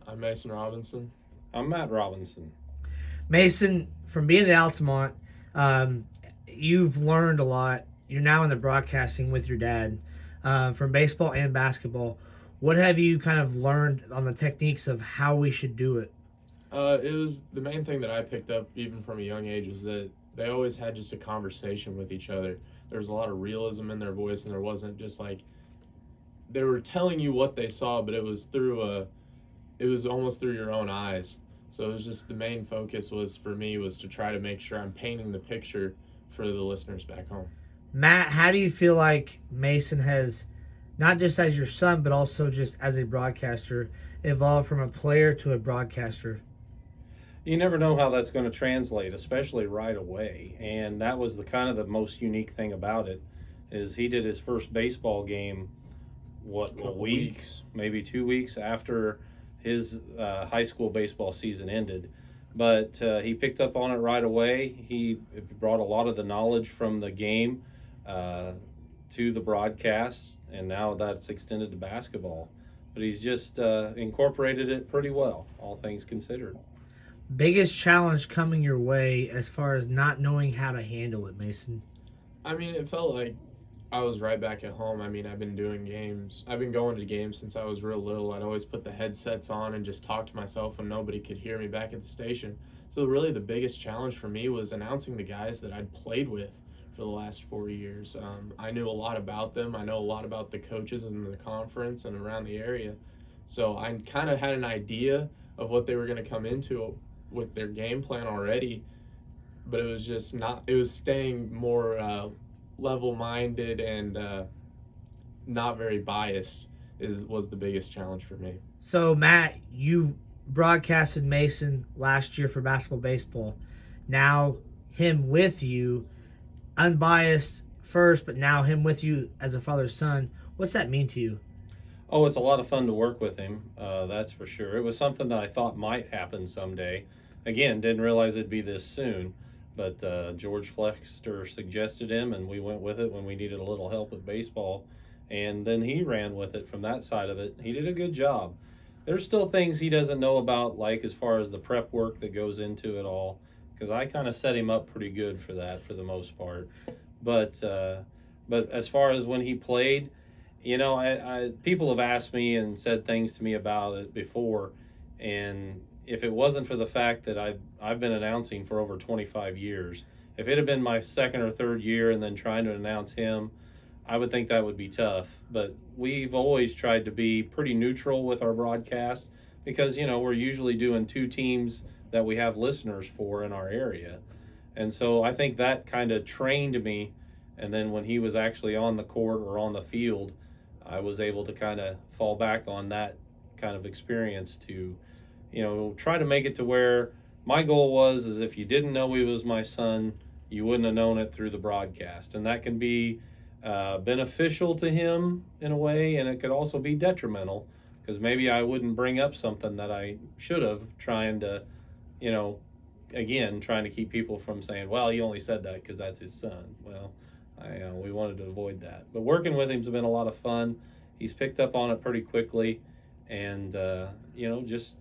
I'm Mason Robinson. I'm Matt Robinson. Mason, from being at Altamont, um, you've learned a lot. You're now in the broadcasting with your dad from baseball and basketball. What have you kind of learned on the techniques of how we should do it? It was the main thing that I picked up even from a young age is that they always had just a conversation with each other. There was a lot of realism in their voice, and there wasn't just like they were telling you what they saw, but it was almost through your own eyes. So it was just the main focus was for me was to try to make sure I'm painting the picture for the listeners back home. Matt, how do you feel like Mason has, not just as your son, but also just as a broadcaster, evolved from a player to a broadcaster? You never know how that's going to translate, especially right away. And that was the kind of the most unique thing about it, is he did his first baseball game, a week, Weeks. maybe 2 weeks after his high school baseball season ended. But he picked up on it right away. He brought a lot of the knowledge from the game uh, to the broadcast, and now that's extended to basketball. But he's just incorporated it pretty well, all things considered. Biggest challenge coming your way as far as not knowing how to handle it, Mason? I mean, it felt like I was right back at home. I mean, I've been doing games. I've been going to games since I was real little. I'd always put the headsets on and just talk to myself when nobody could hear me back at the station. So really the biggest challenge for me was announcing the guys that I'd played with for the last 4 years. I knew a lot about them. I know a lot about the coaches in the conference and around the area. So I kind of had an idea of what they were going to come into with their game plan already, but it was just not, it was staying more level-minded and not very biased was the biggest challenge for me. So, Matt, you broadcasted Mason last year for basketball, baseball. Now, him with you, unbiased first, but now him with you as a father son. What's that mean to you? Oh, it's a lot of fun to work with him. That's for sure. It was something that I thought might happen someday. Again, didn't realize it'd be this soon. But George Flexter suggested him, and we went with it when we needed a little help with baseball. And then he ran with it from that side of it. He did a good job. There's still things he doesn't know about, like as far as the prep work that goes into it all, because I kind of set him up pretty good for that for the most part. But as far as when he played, people have asked me and said things to me about it before, and if it wasn't for the fact that I've been announcing for over 25 years, if it had been my second or third year and then trying to announce him, I would think that would be tough. But we've always tried to be pretty neutral with our broadcast because, we're usually doing two teams that we have listeners for in our area. And so I think that kind of trained me. And then when he was actually on the court or on the field, I was able to kind of fall back on that kind of experience to, try to make it to where my goal was is if you didn't know he was my son, you wouldn't have known it through the broadcast. And that can be beneficial to him in a way, and it could also be detrimental because maybe I wouldn't bring up something that I should have, trying to, trying to keep people from saying, well, he only said that because that's his son. Well, we wanted to avoid that. But working with him's been a lot of fun. He's picked up on it pretty quickly, and just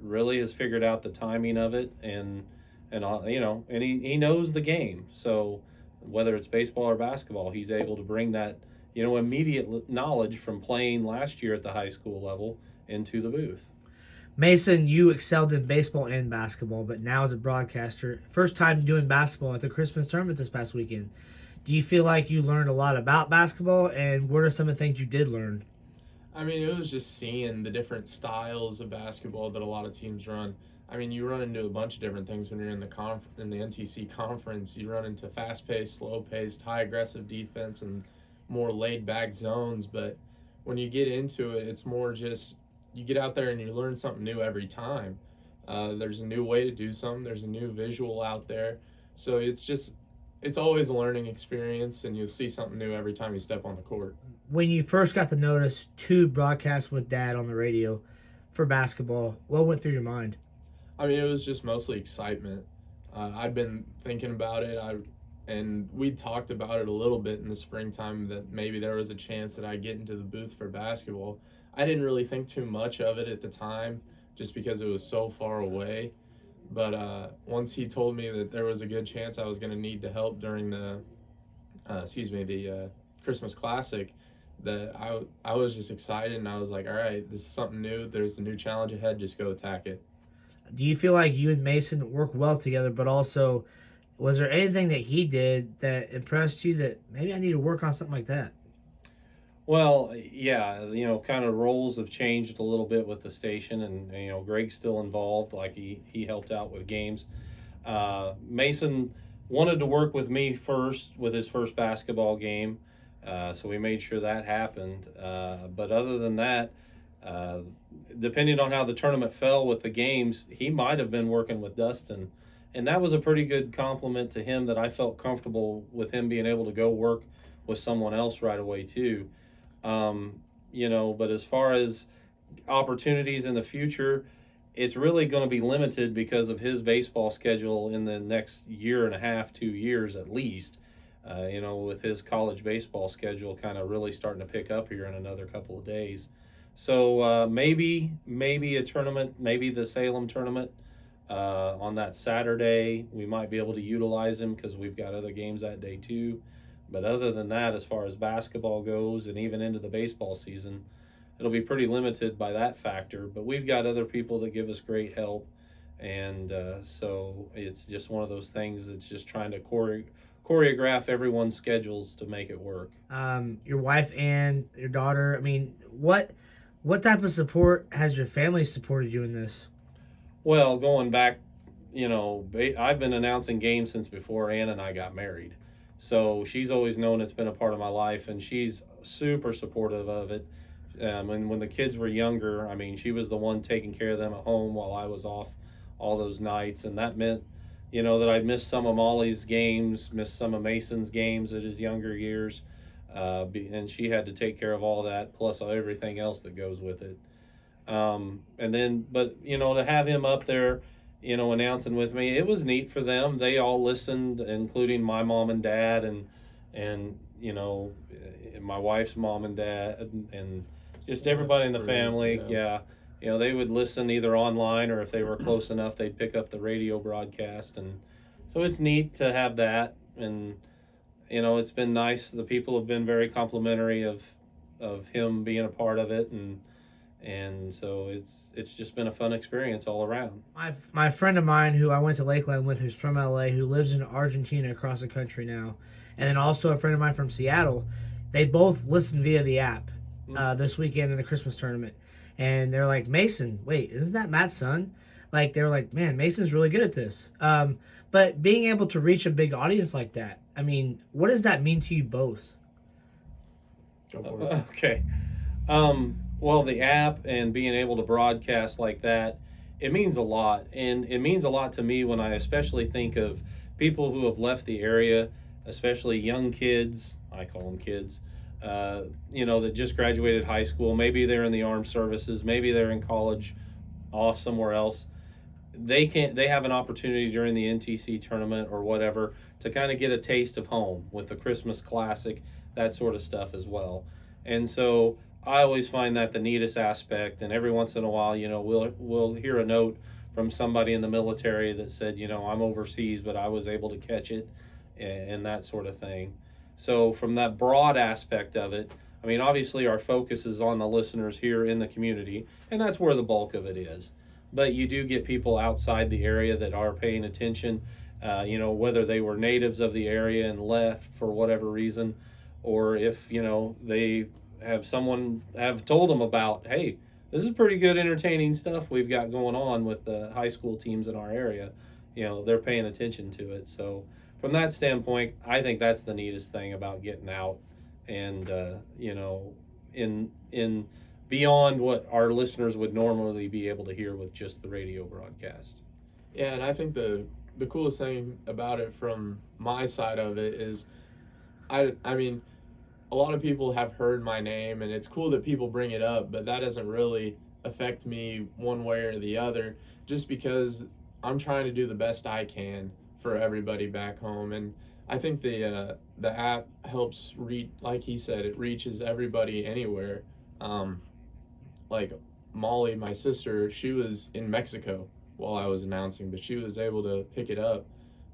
really has figured out the timing of it, and he knows the game. So whether it's baseball or basketball, he's able to bring that immediate knowledge from playing last year at the high school level into the booth. Mason, you excelled in baseball and basketball, but now as a broadcaster, first time doing basketball at the Christmas tournament this past weekend. Do you feel like you learned a lot about basketball, and what are some of the things you did learn? I mean, it was just seeing the different styles of basketball that a lot of teams run. I mean, you run into a bunch of different things when you're in the NTC conference. You run into fast-paced, slow-paced, high-aggressive defense and more laid-back zones. But when you get into it, it's more just you get out there and you learn something new every time. There's a new way to do something. There's a new visual out there. So it's always a learning experience, and you'll see something new every time you step on the court. When you first got the notice to broadcast with Dad on the radio for basketball, what went through your mind? I mean, it was just mostly excitement. I'd been thinking about it, and we'd talked about it a little bit in the springtime that maybe there was a chance that I'd get into the booth for basketball. I didn't really think too much of it at the time, just because it was so far away. But once he told me that there was a good chance I was going to need to help during the Christmas Classic, that I was just excited, and I was like, all right, this is something new. There's a new challenge ahead. Just go attack it. Do you feel like you and Mason work well together, but also was there anything that he did that impressed you that maybe I need to work on something like that? Well, yeah, kind of roles have changed a little bit with the station, and Greg's still involved. Like he helped out with games. Mason wanted to work with me first with his first basketball game, so we made sure that happened. But other than that, uh, depending on how the tournament fell with the games, he might have been working with Dustin, and that was a pretty good compliment to him that I felt comfortable with him being able to go work with someone else right away too. But as far as opportunities in the future, it's really going to be limited because of his baseball schedule in the next year and a half, 2 years at least. With his college baseball schedule kind of really starting to pick up here in another couple of days. So maybe a tournament, maybe the Salem tournament on that Saturday, we might be able to utilize him because we've got other games that day too. But other than that, as far as basketball goes and even into the baseball season, it'll be pretty limited by that factor. But we've got other people that give us great help. And so it's just one of those things that's just trying to choreograph everyone's schedules to make it work. Your wife and your daughter, I mean, what type of support has your family supported you in this? Well, going back, I've been announcing games since before Ann and I got married. So she's always known it's been a part of my life, and she's super supportive of it. And when the kids were younger, I mean, she was the one taking care of them at home while I was off all those nights. And that meant, that I'd missed some of Molly's games, missed some of Mason's games at his younger years. And she had to take care of all that, plus everything else that goes with it. To have him up there, announcing with me, it was neat for them. They all listened, including my mom and dad, and my wife's mom and dad, and just everybody in the family. Yeah. They would listen either online, or if they were close enough, they'd pick up the radio broadcast. And so it's neat to have that. And, it's been nice. The people have been very complimentary of him being a part of it. And so it's just been a fun experience all around. My friend of mine who I went to Lakeland with, who's from LA, who lives in Argentina across the country now, and then also a friend of mine from Seattle, they both listened via the app this weekend in the Christmas tournament. And they're like, Mason, wait, isn't that Matt's son? Like, they were like, man, Mason's really good at this. But being able to reach a big audience like that, I mean, what does that mean to you both? Okay. Well, the app and being able to broadcast like that, it means a lot. And it means a lot to me when I especially think of people who have left the area, especially young kids, I call them kids, that just graduated high school. Maybe they're in the armed services, maybe they're in college off somewhere else. They have an opportunity during the NTC tournament or whatever to kind of get a taste of home with the Christmas Classic, that sort of stuff as well. And so I always find that the neatest aspect, and every once in a while, we'll hear a note from somebody in the military that said, I'm overseas, but I was able to catch it, and that sort of thing. So from that broad aspect of it, I mean, obviously our focus is on the listeners here in the community, and that's where the bulk of it is. But you do get people outside the area that are paying attention, whether they were natives of the area and left for whatever reason, or if, they have told them about, hey, this is pretty good entertaining stuff we've got going on with the high school teams in our area. They're paying attention to it. So from that standpoint, I think that's the neatest thing about getting out and in beyond what our listeners would normally be able to hear with just the radio broadcast. Yeah, and I think the coolest thing about it from my side of it is I mean, a lot of people have heard my name, and it's cool that people bring it up, but that doesn't really affect me one way or the other, just because I'm trying to do the best I can for everybody back home. And I think the app helps like he said, it reaches everybody anywhere. Like Molly, my sister, she was in Mexico while I was announcing, but she was able to pick it up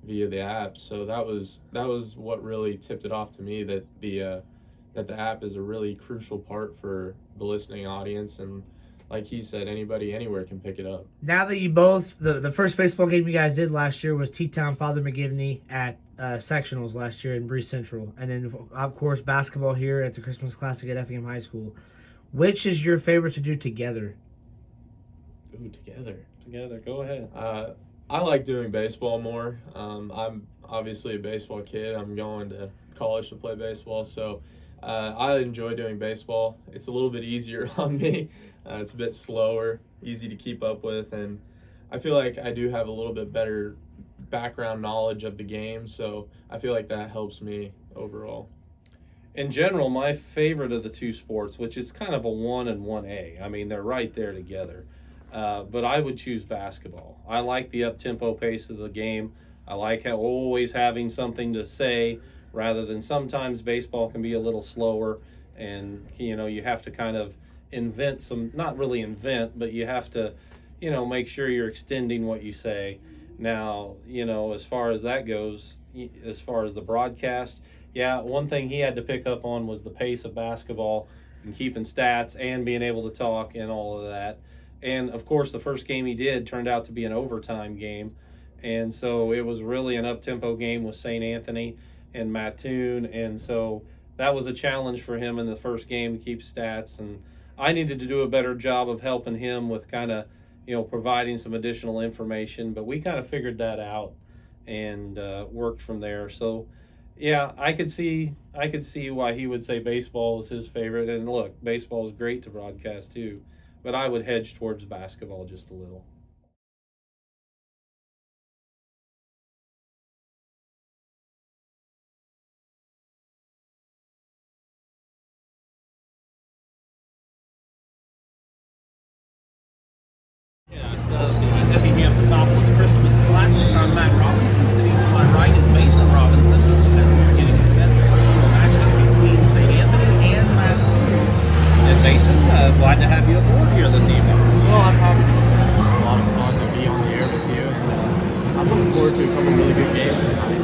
via the app. So that was what really tipped it off to me that the app is a really crucial part for the listening audience, and like he said, anybody anywhere can pick it up. Now that you both, the first baseball game you guys did last year was T-Town Father McGivney at sectionals last year in Breeze Central, and then of course basketball here at the Christmas Classic at Effingham High School. Which is your favorite to do together? Ooh, together. Together, go ahead. I like doing baseball more. I'm obviously a baseball kid. I'm going to college to play baseball, so I enjoy doing baseball. It's a little bit easier on me. It's a bit slower, easy to keep up with, and I feel like I do have a little bit better background knowledge of the game, so I feel like that helps me overall. In general, my favorite of the two sports, which is kind of a 1 and 1A. I mean, they're right there together. But I would choose basketball. I like the up-tempo pace of the game. I like always having something to say rather than sometimes baseball can be a little slower and, you have to kind of invent some, not really invent, but you have to, make sure you're extending what you say. Now, as far as that goes, as far as the broadcast, yeah, one thing he had to pick up on was the pace of basketball and keeping stats and being able to talk and all of that. And, of course, the first game he did turned out to be an overtime game. And so it was really an up-tempo game with St. Anthony and Mattoon. And so that was a challenge for him in the first game to keep stats. And I needed to do a better job of helping him with kind of, providing some additional information. But we kind of figured that out and worked from there. So, yeah, I could see why he would say baseball is his favorite. And look, baseball is great to broadcast too, but I would hedge towards basketball just a little. The Effingham Topless Christmas Classic. I'm Matt Robinson. Sitting to my right is Mason Robinson. As we're getting set to a matchup between St. Anthony and Mattoon. And Mason, glad to have you aboard here this evening. Well, I'm happy. It's a lot of fun to be on the air with you. I'm looking forward to a couple really good games tonight.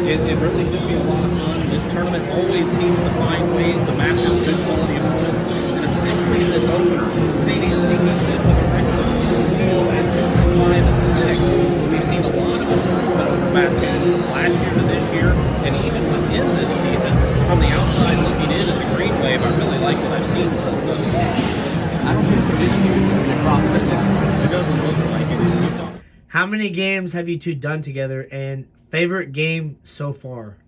It really should be a lot of fun. This tournament always seems to find ways to match up good quality opponents, and especially in this opener. St. Anthony comes in with a record of 2-2, Mattoon 5 and 6. We've seen a lot of improvement over Mattoon from last year to this year, and even within this season, from the outside looking in at the Green Wave, I really like what I've seen so thus far. I don't think conditioning is going to be a problem at this point. It doesn't look like it. How many games have you two done together, and favorite game so far?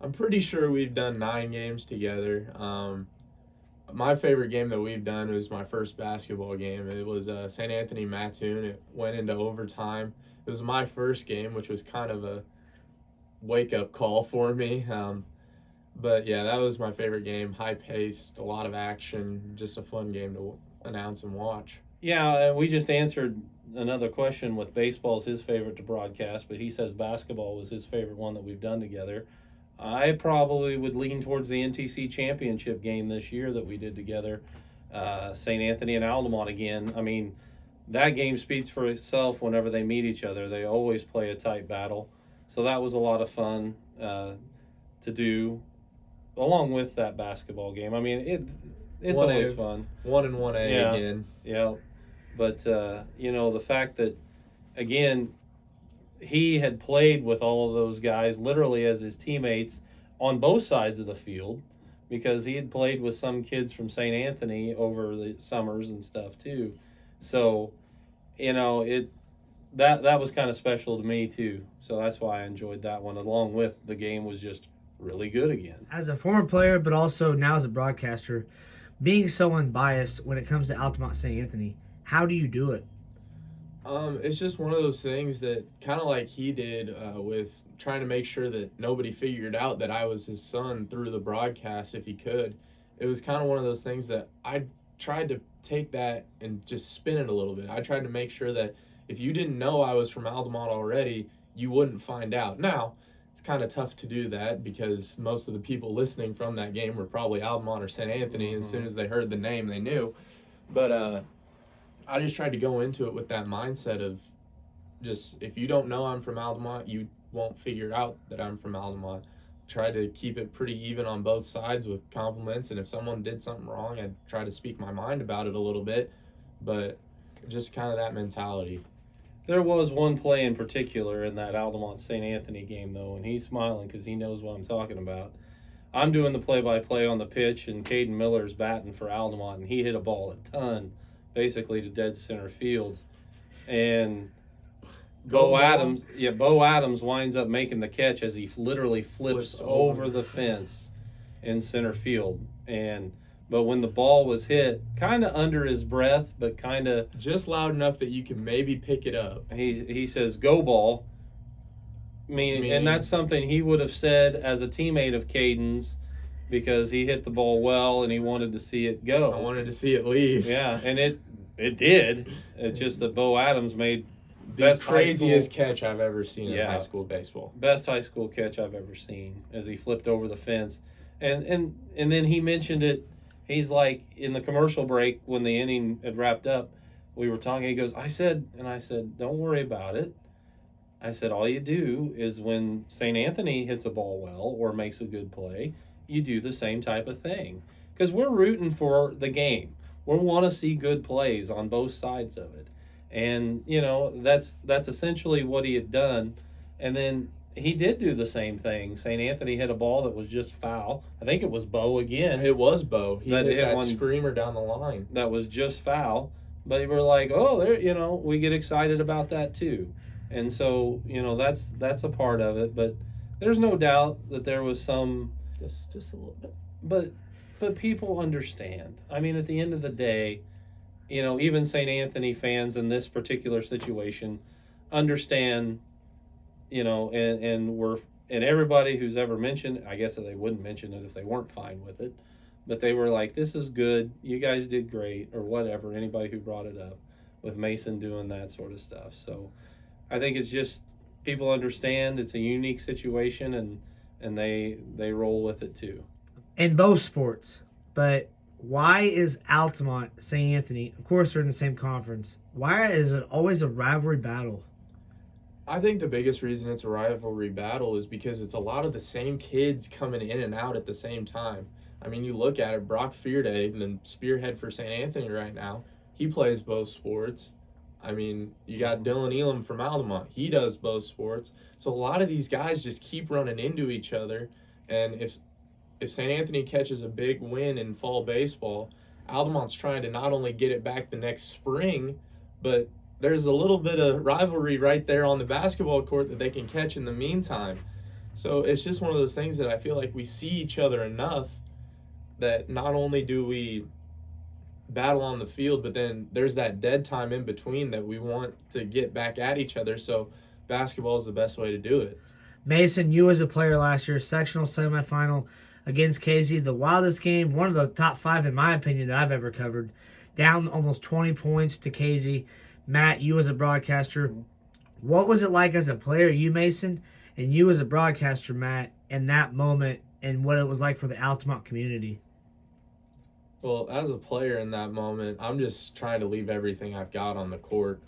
I'm pretty sure we've done 9 games together. My favorite game that we've done was my first basketball game. It was St. Anthony Mattoon. It went into overtime. It was my first game, which was kind of a wake-up call for me. But yeah, that was my favorite game. High-paced, a lot of action, just a fun game to announce and watch. Yeah, we just answered another question with baseball is his favorite to broadcast, but he says basketball was his favorite one that we've done together. I probably would lean towards the NTC championship game this year that we did together, St. Anthony and Altamont again. I mean, that game speaks for itself whenever they meet each other. They always play a tight battle. So that was a lot of fun to do, along with that basketball game. I mean, it's always fun. 1 and 1A again. Yeah. But, the fact that, again, he had played with all of those guys literally as his teammates on both sides of the field, because he had played with some kids from St. Anthony over the summers and stuff too. So, that was kind of special to me too. So that's why I enjoyed that one, along with the game was just really good again. As a former player, but also now as a broadcaster, being so unbiased when it comes to Altamont St. Anthony, how do you do it? It's just one of those things that kind of like he did with trying to make sure that nobody figured out that I was his son through the broadcast if he could. It was kind of one of those things that I tried to take that and just spin it a little bit. I tried to make sure that if you didn't know I was from Altamont already, you wouldn't find out. Now, it's kind of tough to do that because most of the people listening from that game were probably Altamont or St. Anthony. As soon as they heard the name, they knew. But I just tried to go into it with that mindset of just, if you don't know I'm from Altamont, you won't figure out that I'm from Altamont. Try to keep it pretty even on both sides with compliments, and if someone did something wrong, I'd try to speak my mind about it a little bit, but just kind of that mentality. There was one play in particular in that Altamont St. Anthony game, though, and he's smiling because he knows what I'm talking about. I'm doing the play-by-play on the pitch, and Caden Miller's batting for Altamont, and he hit a ball a ton, basically to dead center field. And Bo Adams winds up making the catch as he literally flips over the fence in center field. But when the ball was hit, kind of under his breath, but kind of just loud enough that you can maybe pick it up, he says, "Go ball." And that's something he would have said as a teammate of Caden's, because he hit the ball well and he wanted to see it go. I wanted to see it leave. Yeah, and it did. It's just that Bo Adams made the craziest catch I've ever seen in high school baseball. Best high school catch I've ever seen, as he flipped over the fence. And then he mentioned it. He's like, in the commercial break when the inning had wrapped up, we were talking. He goes, I said, don't worry about it. I said, all you do is when St. Anthony hits a ball well or makes a good play, you do the same type of thing. Because we're rooting for the game. We want to see good plays on both sides of it. And, that's essentially what he had done. And then he did do the same thing. St. Anthony hit a ball that was just foul. I think it was Bo again. It was Bo. He hit that one screamer down the line. That was just foul. But we're like, oh, there, we get excited about that too. And so, that's a part of it. But there's no doubt that there was some, just a little bit. But people understand. I mean, at the end of the day, even St. Anthony fans in this particular situation understand, and everybody who's ever mentioned, I guess they wouldn't mention it if they weren't fine with it, but they were like, this is good, you guys did great, or whatever, anybody who brought it up with Mason doing that sort of stuff. So I think it's just, people understand it's a unique situation, and they roll with it too. In both sports, but why is Altamont, St. Anthony, of course they're in the same conference, why is it always a rivalry battle? I think the biggest reason it's a rivalry battle is because it's a lot of the same kids coming in and out at the same time. I mean, you look at it, Brock Fearday, the spearhead for St. Anthony right now, he plays both sports. I mean, you got Dylan Elam from Altamont. He does both sports. So a lot of these guys just keep running into each other. And if St. Anthony catches a big win in fall baseball, Altamont's trying to not only get it back the next spring, but there's a little bit of rivalry right there on the basketball court that they can catch in the meantime. So it's just one of those things that I feel like we see each other enough that not only do we battle on the field, but then there's that dead time in between that we want to get back at each other. So basketball is the best way to do it. Mason, you as a player last year, sectional semifinal against Casey, the wildest game, one of the top 5 in my opinion that I've ever covered, down almost 20 points to Casey. Matt, you as a broadcaster, what was it like as a player, you Mason, and you as a broadcaster, Matt, in that moment, and what it was like for the Altamont community? Well, as a player in that moment, I'm just trying to leave everything I've got on the court.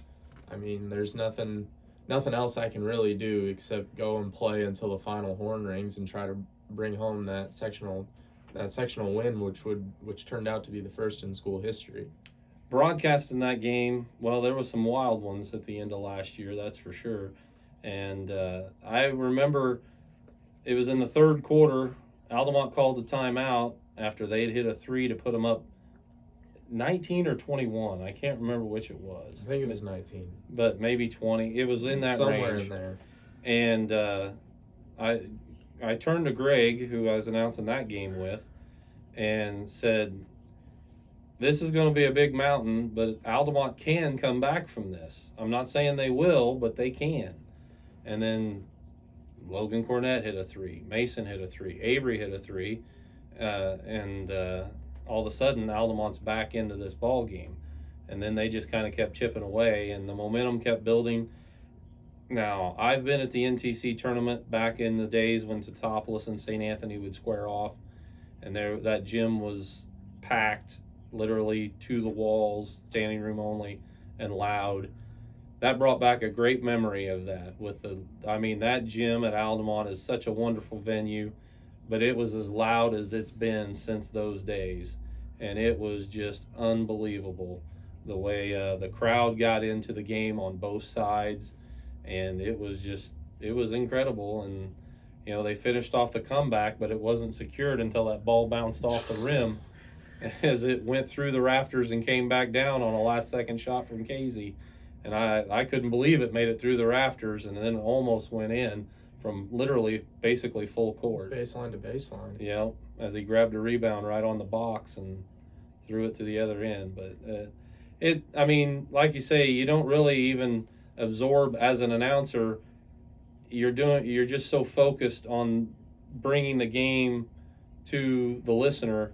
I mean, there's nothing else I can really do except go and play until the final horn rings and try to bring home that sectional win, which turned out to be the first in school history. Broadcasting that game, well, there was some wild ones at the end of last year, that's for sure. And I remember it was in the third quarter. Altamont called the timeout after they had hit a 3 to put them up 19 or 21. I can't remember which it was. I think it was 19. But maybe 20. It was in that somewhere range. In there. And I turned to Greg, who I was announcing that game with, and said, this is going to be a big mountain, but Altamont can come back from this. I'm not saying they will, but they can. And then Logan Cornett hit a 3. Mason hit a 3. Avery hit a 3. And all of a sudden, Altamont's back into this ball game. And then they just kind of kept chipping away, and the momentum kept building. Now, I've been at the NTC tournament back in the days when Teutopolis and St. Anthony would square off, and that gym was packed literally to the walls, standing room only, and loud. That brought back a great memory of that. That gym at Altamont is such a wonderful venue, but it was as loud as it's been since those days, and it was just unbelievable the way the crowd got into the game on both sides, and it was incredible. And they finished off the comeback, but it wasn't secured until that ball bounced off the rim as it went through the rafters and came back down on a last-second shot from Casey. And I couldn't believe it made it through the rafters and then almost went in from literally basically full court. Baseline to baseline. Yeah, as he grabbed a rebound right on the box and threw it to the other end. But like you say, you don't really even absorb as an announcer. You're just so focused on bringing the game to the listener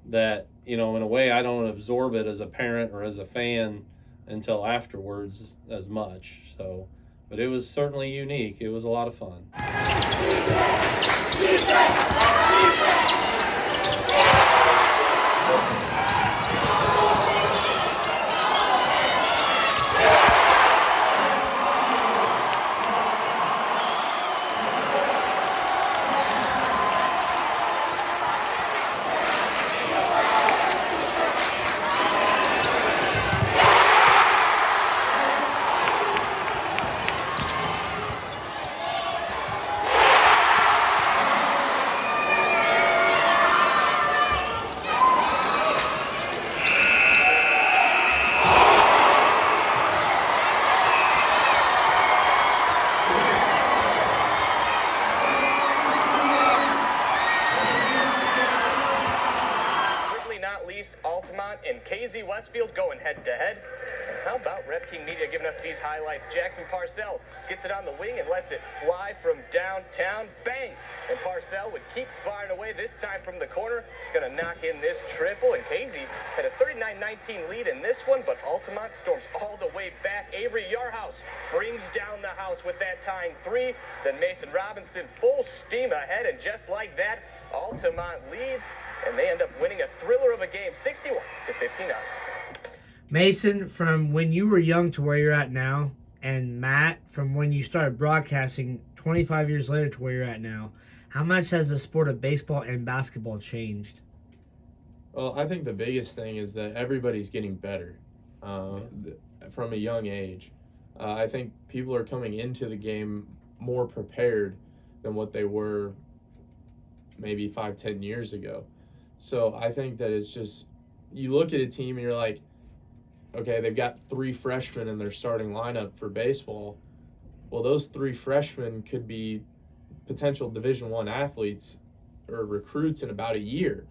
that, in a way, I don't absorb it as a parent or as a fan until afterwards as much. So, but it was certainly unique. It was a lot of fun. Altamont and KZ Westfield going head-to-head. How about Rep King Media giving us these highlights? Jackson Parcell gets it on the wing and lets it fly from downtown. Bang! And Parcell would keep firing away, this time from the corner. Going to knock in this triple. And KZ had a 39-19 lead in this one, but Altamont storms all the way back. Avery Yarhouse brings down the house with that tying three. Then Mason Robinson full steam ahead, and just like that, Altamont leads, and they end up winning a thriller of a game, 61-59. Mason, from when you were young to where you're at now, and Matt, from when you started broadcasting 25 years later to where you're at now, how much has the sport of baseball and basketball changed? Well, I think the biggest thing is that everybody's getting better from a young age. I think people are coming into the game more prepared than what they were maybe 5-10 years ago. So I think that it's just, you look at a team and you're like, okay, they've got 3 freshmen in their starting lineup for baseball. Well, those 3 freshmen could be potential Division I athletes or recruits in about a year.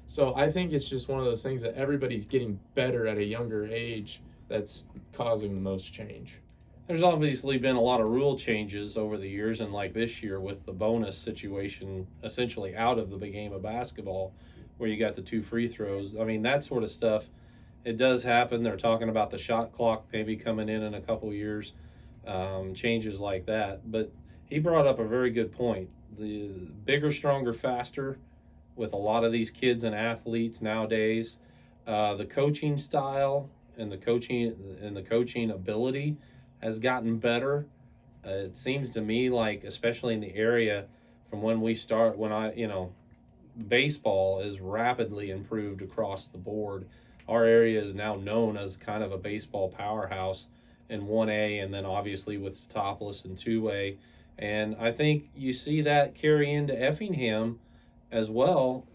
So I think it's just one of those things that everybody's getting better at a younger age that's causing the most change. There's obviously been a lot of rule changes over the years, and like this year with the bonus situation essentially out of the big game of basketball where you got the 2 free throws. I mean, that sort of stuff, it does happen. They're talking about the shot clock maybe coming in a couple years, changes like that. But he brought up a very good point. The bigger, stronger, faster with a lot of these kids and athletes nowadays, the coaching style and the coaching ability has gotten better. It seems to me like, especially in the area from when we start, baseball is rapidly improved across the board. Our area is now known as kind of a baseball powerhouse in 1A, and then obviously with Totopolis in 2A. And I think you see that carry into Effingham as well,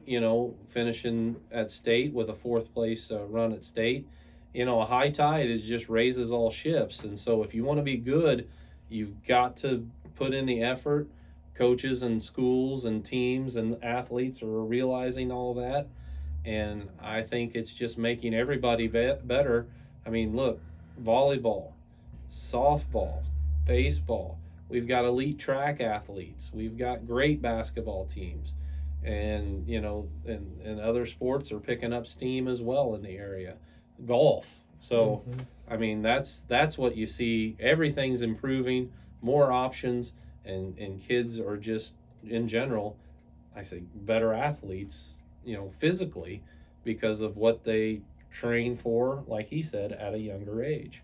finishing at state with a 4th place run at state. A high tide just raises all ships. And so if you want to be good, you've got to put in the effort. Coaches and schools and teams and athletes are realizing all that. And I think it's just making everybody better. I mean, look, volleyball, softball, baseball. We've got elite track athletes. We've got great basketball teams. And, and other sports are picking up steam as well in the area. Golf. So, I mean, that's what you see. Everything's improving, more options, and kids are just, in general, I say better athletes, physically, because of what they train for, like he said, at a younger age.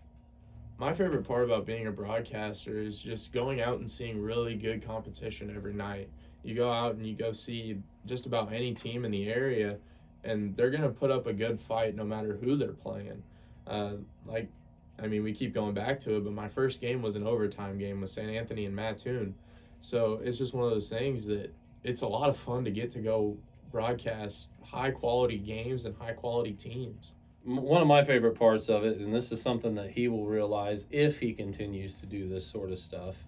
My favorite part about being a broadcaster is just going out and seeing really good competition every night. You go out and you go see just about any team in the area, and they're going to put up a good fight no matter who they're playing. We keep going back to it, but my first game was an overtime game with St. Anthony and Mattoon. So it's just one of those things that it's a lot of fun to get to go broadcast high-quality games and high-quality teams. One of my favorite parts of it, and this is something that he will realize if he continues to do this sort of stuff,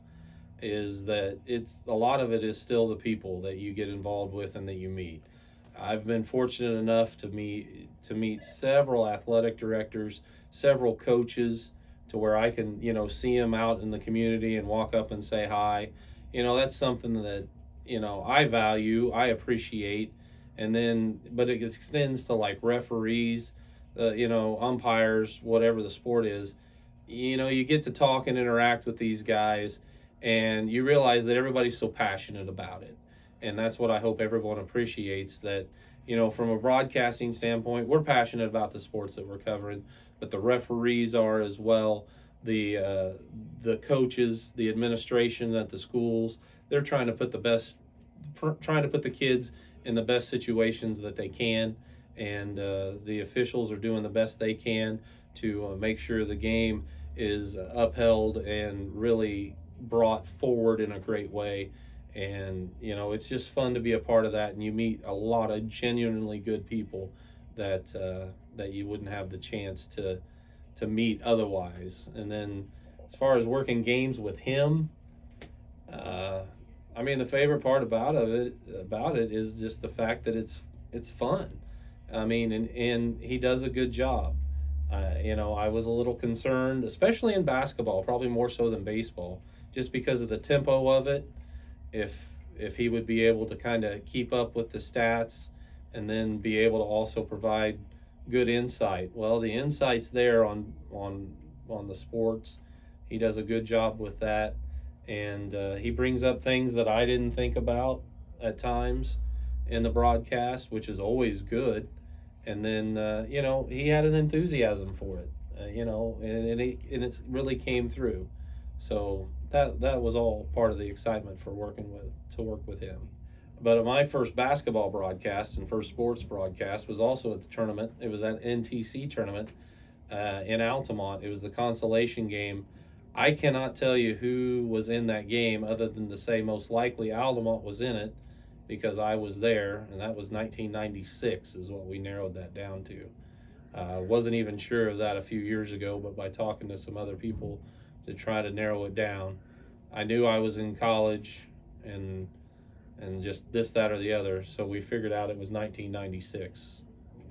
is that a lot of it is still the people that you get involved with and that you meet. I've been fortunate enough to meet several athletic directors, several coaches, to where I can, see them out in the community and walk up and say hi. That's something that, I value, I appreciate. But it extends to like referees, umpires, whatever the sport is. You get to talk and interact with these guys, and you realize that everybody's so passionate about it. And that's what I hope everyone appreciates, that, from a broadcasting standpoint, we're passionate about the sports that we're covering, but the referees are as well. The coaches, the administration at the schools, they're trying to put the kids in the best situations that they can. And the officials are doing the best they can to make sure the game is upheld and really brought forward in a great way. And, it's just fun to be a part of that. And you meet a lot of genuinely good people that you wouldn't have the chance to meet otherwise. And then as far as working games with him, the favorite part about it is just the fact that it's fun. And he does a good job. I was a little concerned, especially in basketball, probably more so than baseball, just because of the tempo of it. If he would be able to kind of keep up with the stats and then be able to also provide good insight. Well, the insight's there on the sports. He does a good job with that, and he brings up things that I didn't think about at times in the broadcast, which is always good. And then he had an enthusiasm for it, and it really came through. So that was all part of the excitement to work with him. But my first basketball broadcast and first sports broadcast was also at the tournament. It was at NTC tournament in Altamont. It was the consolation game. I cannot tell you who was in that game other than to say most likely Altamont was in it, because I was there, and that was 1996 is what we narrowed that down to. Wasn't even sure of that a few years ago, but by talking to some other people to try to narrow it down, I knew I was in college and just this, that, or the other. So we figured out it was 1996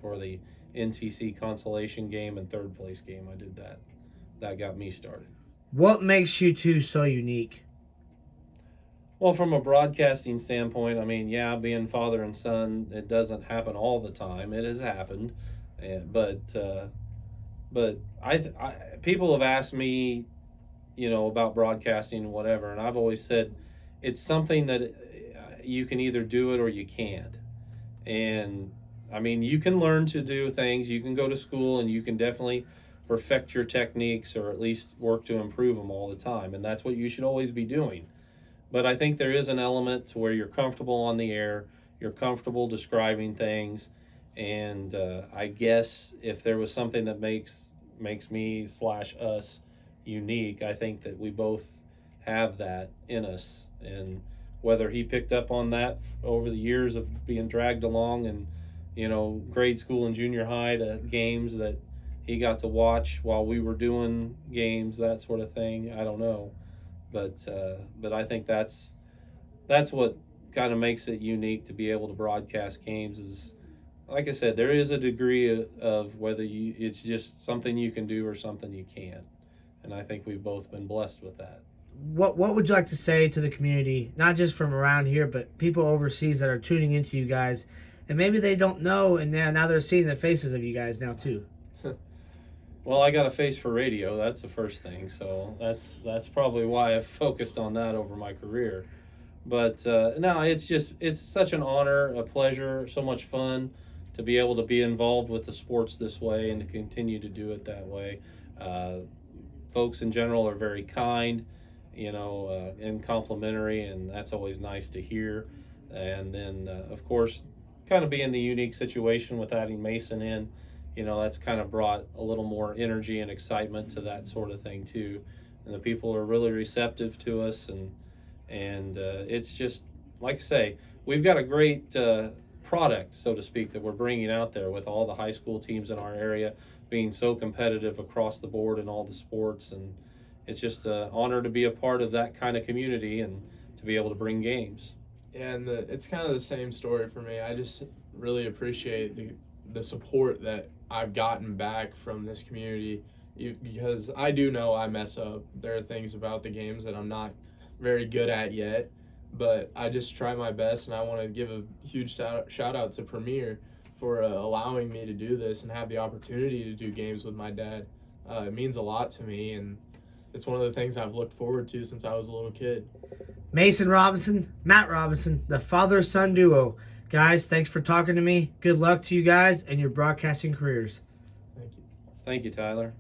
for the NTC consolation game and third place game. I did that. That got me started. What makes you two so unique? Well, from a broadcasting standpoint, being father and son, it doesn't happen all the time. It has happened, but people have asked me, about broadcasting and whatever, and I've always said it's something that you can either do it or you can't. And you can learn to do things. You can go to school and you can definitely perfect your techniques, or at least work to improve them all the time, and that's what you should always be doing. But I think there is an element to where you're comfortable on the air, you're comfortable describing things, and I guess if there was something that makes me/us unique, I think that we both have that in us. And whether he picked up on that over the years of being dragged along and, grade school and junior high to games that he got to watch while we were doing games, that sort of thing, I don't know. But I think that's what kind of makes it unique to be able to broadcast games. Is, like I said, there is a degree of whether it's just something you can do or something you can't. And I think we've both been blessed with that. What would you like to say to the community, not just from around here, but people overseas that are tuning into you guys, and maybe they don't know, and now they're seeing the faces of you guys now too? Well, I got a face for radio. That's the first thing. So that's probably why I've focused on that over my career. But no, it's such an honor, a pleasure, so much fun to be able to be involved with the sports this way and to continue to do it that way. Folks in general are very kind, and complimentary, and that's always nice to hear. And then, of course, kind of being the unique situation with adding Mason in, that's kind of brought a little more energy and excitement to that sort of thing too. And the people are really receptive to us, and it's just, like I say, we've got a great product, so to speak, that we're bringing out there with all the high school teams in our area being so competitive across the board in all the sports. And it's just an honor to be a part of that kind of community and to be able to bring games. Yeah, and it's kind of the same story for me. I just really appreciate the support that I've gotten back from this community, because I do know I mess up. There are things about the games that I'm not very good at yet, but I just try my best, and I want to give a huge shout out to Premier for allowing me to do this and have the opportunity to do games with my dad. It means a lot to me, and it's one of the things I've looked forward to since I was a little kid. Mason Robinson, Matt Robinson, the father-son duo. Guys, thanks for talking to me. Good luck to you guys and your broadcasting careers. Thank you. Thank you, Tyler.